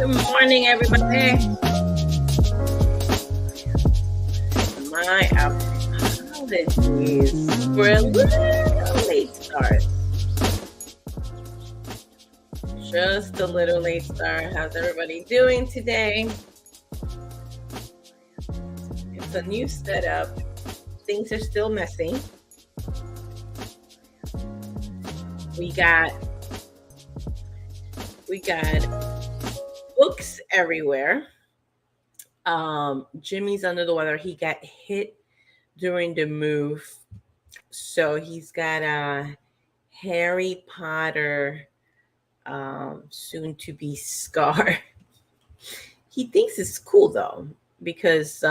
Good morning, everybody. My apologies for a little late start. Just a little late start. How's everybody doing today? It's a new setup. Things are still messy. We got books everywhere. Jimmy's under the weather. He got hit during the move. So he's got a Harry Potter soon to be Scar. He thinks it's cool though, because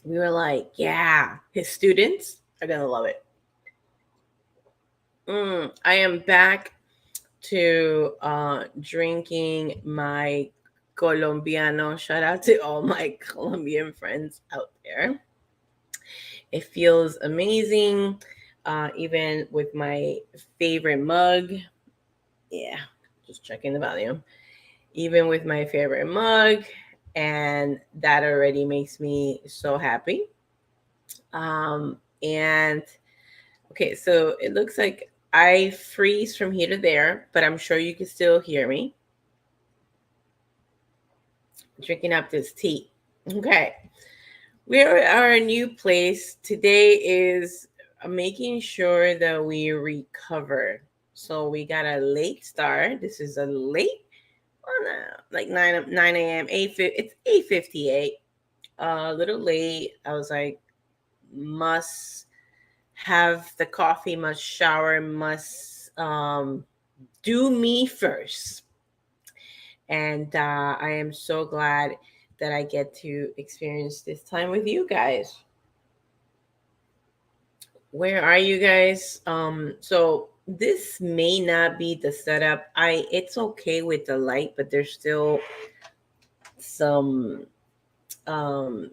we were like, yeah, his students are gonna love it. I am back to drinking my Colombiano. Shout out to all my Colombian friends out there. It feels amazing, even with my favorite mug. Yeah, just checking the volume. Even with my favorite mug, and that already makes me so happy. And okay, so it looks like I freeze from here to there, but I'm sure you can still hear me drinking up this tea. Okay, we're at our new place. Today is making sure that we recover. So we got a late start. This is a late, like 9 a.m. It's 8:58. A little late. I was like, must have the coffee, must shower, must do me first. And I am so glad that I get to experience this time with you guys. Where are you guys? So this may not be the setup. It's okay with the light, but there's still some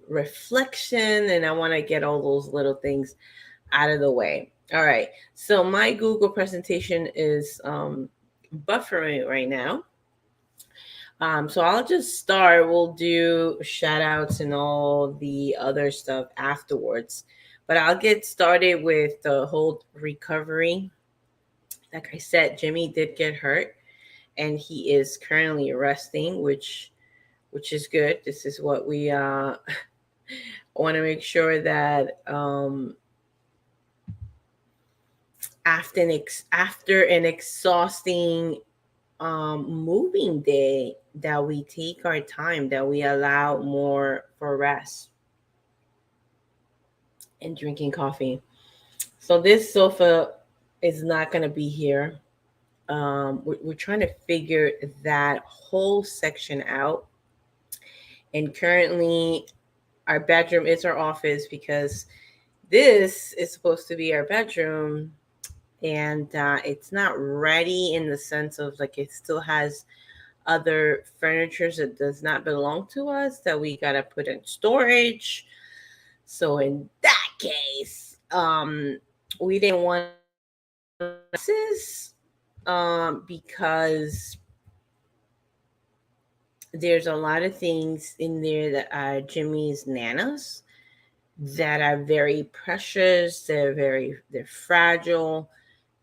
reflection, and I want to get all those little things out of the way. All right. So my Google presentation is buffering right now. So I'll just start. We'll do shout outs and all the other stuff afterwards. But I'll get started with the whole recovery. Like I said, Jimmy did get hurt and he is currently resting, which is good. This is what we want to make sure that after an exhausting moving day, that we take our time, that we allow more for rest and drinking coffee. So this sofa is not going to be here. We're trying to figure that whole section out. And currently, our bedroom is our office, because this is supposed to be our bedroom. And it's not ready in the sense of like it still has other furniture that does not belong to us that we got to put in storage. So in that case, we didn't want this because there's a lot of things in there that are Jimmy's nanas that are very precious. They're fragile,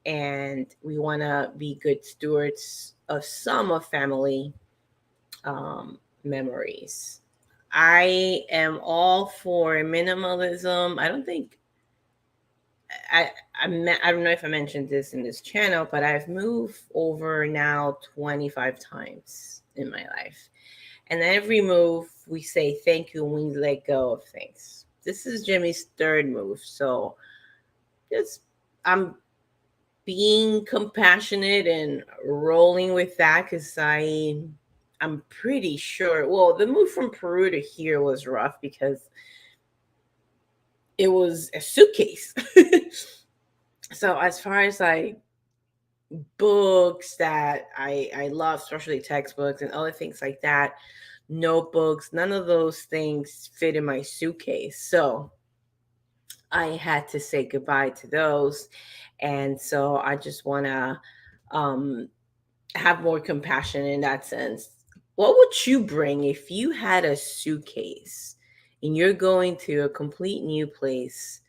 and we want to be good stewards of some of family memories. I am all for minimalism. I don't think I don't know if I mentioned this in this channel, but I've moved over now 25 times in my life. And every move we say thank you and we let go of things. This is Jimmy's third move. So just I'm being compassionate and rolling with that, because I'm pretty sure, well, the move from Peru to here was rough because it was a suitcase. So as far as like books that I love, especially textbooks and other things like that, notebooks, none of those things fit in my suitcase. So I had to say goodbye to those. And so I just want to have more compassion in that sense. What would you bring if you had a suitcase and you're going to a complete new place?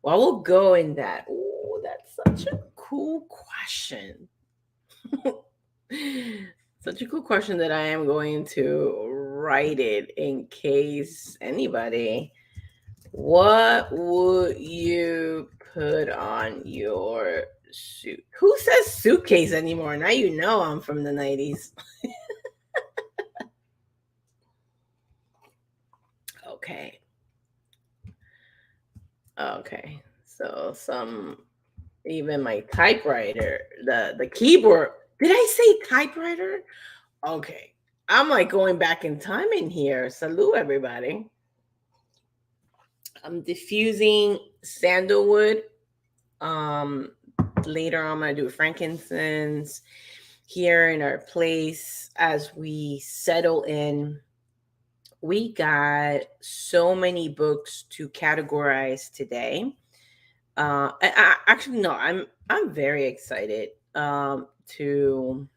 What will go in that? Oh, that's such a cool question. Such a cool question that I am going to write it in case anybody. What would you put on your suit? Who says suitcase anymore? Now you know I'm from the 90s. Okay. Okay. So some even my typewriter, the keyboard. Did I say typewriter? Okay. I'm like going back in time in here. Salute everybody. I'm diffusing sandalwood. Um Later on I'm gonna do frankincense here in our place as we settle in. We got so many books to categorize today. Actually no, I'm very excited to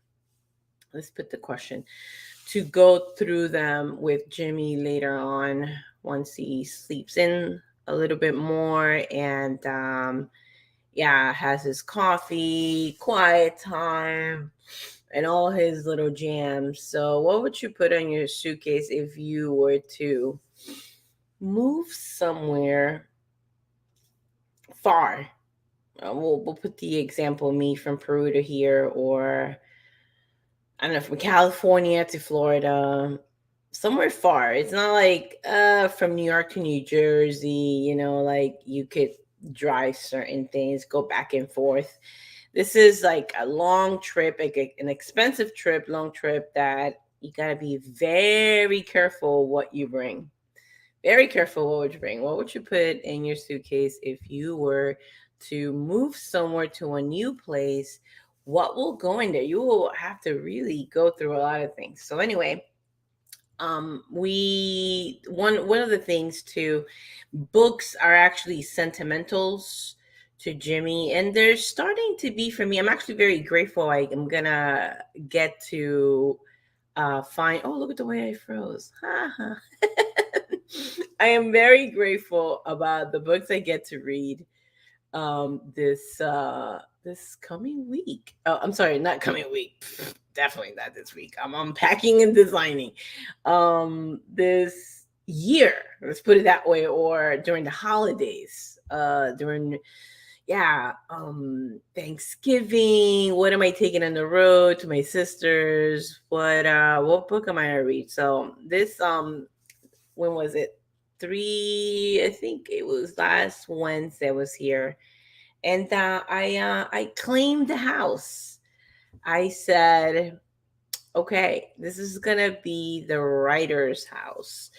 let's put the question to go through them with Jimmy later on once he sleeps in a little bit more and yeah, has his coffee, quiet time, and all his little jams. So, what would you put on your suitcase if you were to move somewhere far? We'll put the example me from Peru to here, or I don't know, from California to Florida, somewhere far. It's not like from New York to New Jersey, like you could drive certain things, go back and forth. This is like a long trip, like an expensive trip, long trip that you got to be very careful what you bring. Very careful what would you bring. What would you put in your suitcase if you were to move somewhere to a new place? What will go in there? You will have to really go through a lot of things. So anyway, we one of the things too, books are actually sentimentals to Jimmy, and they're starting to be for me. I'm actually very grateful. I'm gonna get to find. Oh, look at the way I froze. I am very grateful about the books I get to read this coming week. Oh, I'm sorry, not coming week. Definitely not this week. I'm unpacking and designing. This year, let's put it that way, or during the holidays, during yeah, Thanksgiving. What am I taking on the road to my sisters? What book am I gonna read? So this when was it? I think it was last Wednesday I was here. And I claimed the house. I said, okay, this is gonna be the writer's house.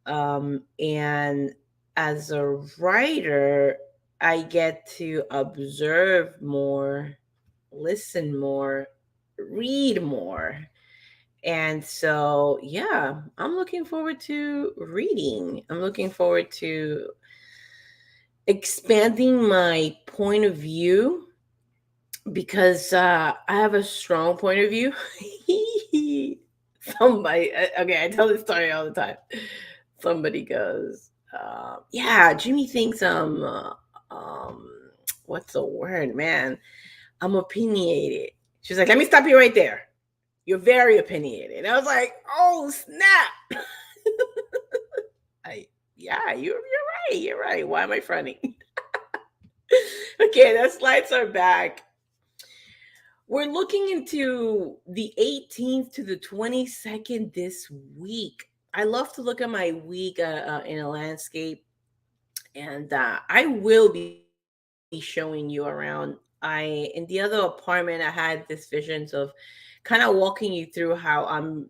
And as a writer, I get to observe more, listen more, read more. And so, yeah, I'm looking forward to reading. I'm looking forward to expanding my point of view because I have a strong point of view. Okay, I tell this story all the time. Somebody goes, "Yeah, Jimmy thinks um, what's the word, man? I'm opinionated." She's like, "Let me stop you right there. You're very opinionated." And I was like, "Oh snap!" I Yeah, you're right. You're right. Why am I fronting? Okay, the slides are back. We're looking into the 18th to the 22nd this week. I love to look at my week in a landscape, and I will be showing you around. I In the other apartment, I had this visions of kind of walking you through how I'm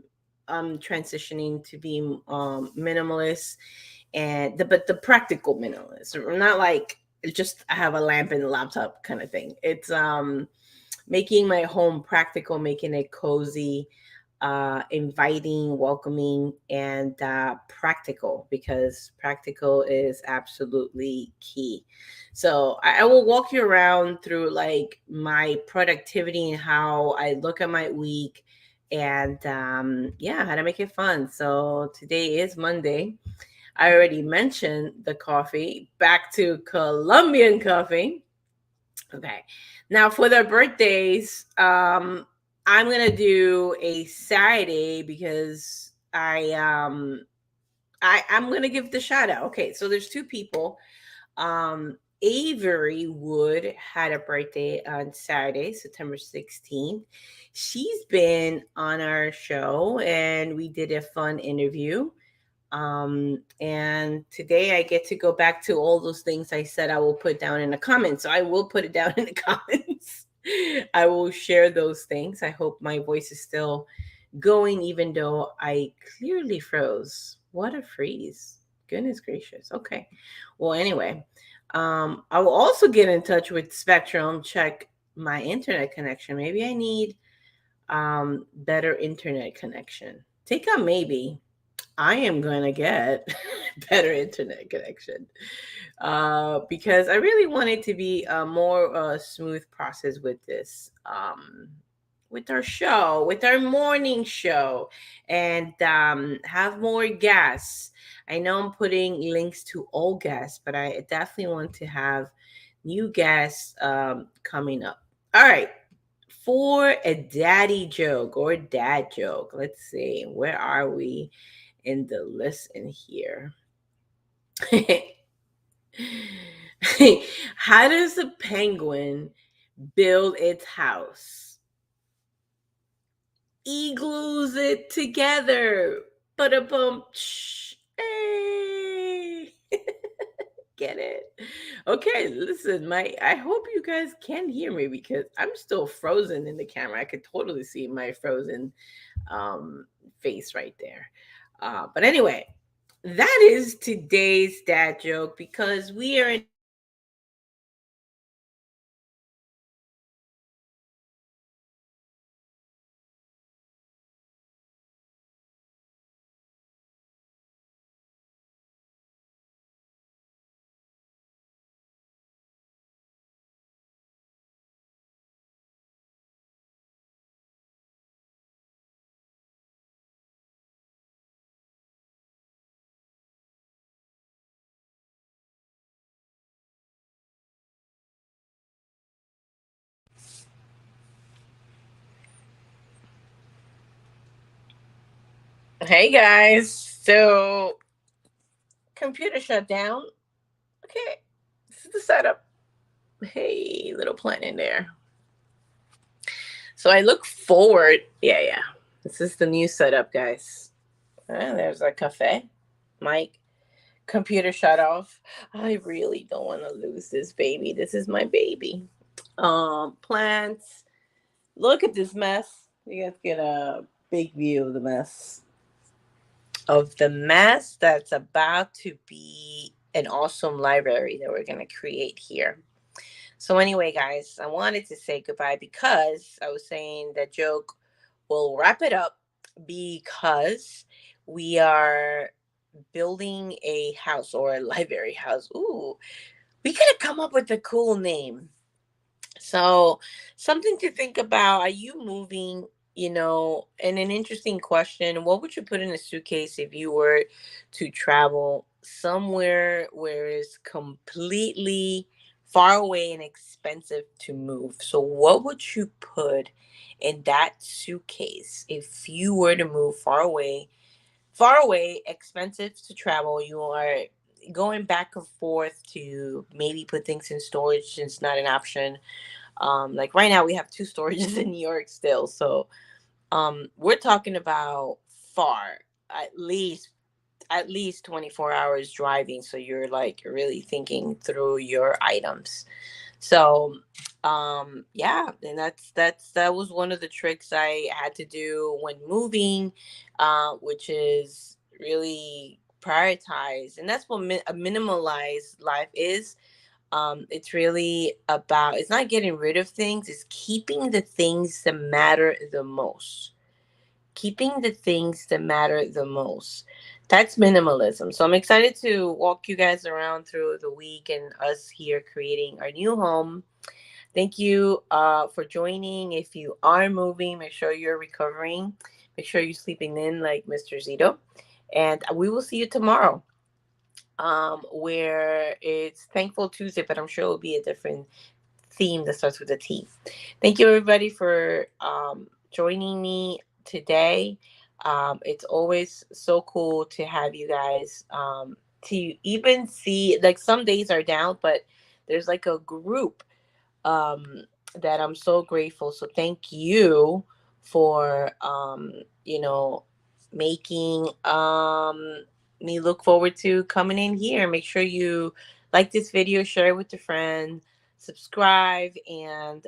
transitioning to be minimalist, but the practical minimalist, not like it's just I have a lamp and a laptop kind of thing. It's making my home practical, making it cozy, inviting, welcoming, and practical, because practical is absolutely key. So I will walk you around through like my productivity and how I look at my week and yeah, how to make it fun. So today is Monday. I already mentioned the coffee. Back to Colombian coffee. Okay. Now for the birthdays, I'm gonna do a Saturday because I'm gonna give the shout out. Okay, so there's two people. Avery Wood had a birthday on Saturday, September 16th. She's been on our show and we did a fun interview. And today I get to go back to all those things I said I will put down in the comments. So I will put it down in the comments. I will share those things. I hope my voice is still going, even though I clearly froze. What a freeze. Goodness gracious. Okay. Well, anyway, I will also get in touch with Spectrum, check my internet connection. Maybe I need better internet connection. Take a maybe. I am going to get better internet connection because I really want it to be a more smooth process with our show, with our morning show, and have more guests. I know I'm putting links to all guests, but I definitely want to have new guests coming up. All right. For a daddy joke or dad joke, let's see, where are we in the list in here? How does a penguin build its house? Igloos it together. But a bump. Hey. Get it? Okay, listen, I hope you guys can hear me because I'm still frozen in the camera. I could totally see my frozen face right there. But anyway, that is today's dad joke because we are in Hey guys. So computer shut down. Okay. This is the setup. Hey, little plant in there. So I look forward. Yeah, yeah. This is the new setup, guys. There's a cafe. Mic. Computer shut off. I really don't want to lose this baby. This is my baby. Plants. Look at this mess. You guys get a big view of the mess. Of the mess that's about to be an awesome library that we're going to create here. So, anyway, guys, I wanted to say goodbye because I was saying that joke will wrap it up because we are building a house or a library house. Ooh, we could have come up with a cool name. So, something to think about. Are you moving? And an interesting question. What would you put in a suitcase if you were to travel somewhere where it's completely far away and expensive to move? So, what would you put in that suitcase if you were to move far away, expensive to travel? You are going back and forth to maybe put things in storage. It's not an option. Like right now, we have two storages in New York still. So we're talking about far, at least 24 hours driving. So you're like really thinking through your items. So yeah, and that was one of the tricks I had to do when moving, which is really prioritize, and that's what a minimalized life is. It's really about, it's not getting rid of things, it's keeping the things that matter the most. Keeping the things that matter the most. That's minimalism. So I'm excited to walk you guys around through the week and us here creating our new home. Thank you for joining. If you are moving, make sure you're recovering. Make sure you're sleeping in like Mr. Zito. And we will see you tomorrow, where it's Thankful Tuesday, but I'm sure it will be a different theme that starts with a T. Thank you, everybody, for joining me today. It's always so cool to have you guys, to even see, like, some days are down, but there's like a group um, that I'm so grateful. So thank you for making me look forward to coming in here. Make sure you like this video, share it with a friend, subscribe, and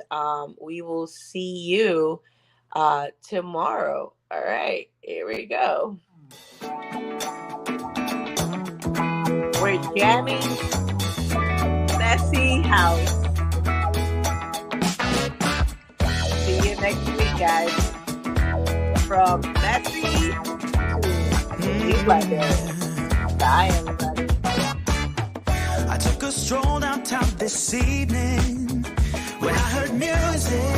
we will see you tomorrow. All right, here we go. We're jamming Messy House. See you next week, guys. From messy to newsletter. Bye, everybody. I took a stroll downtown this evening when I heard music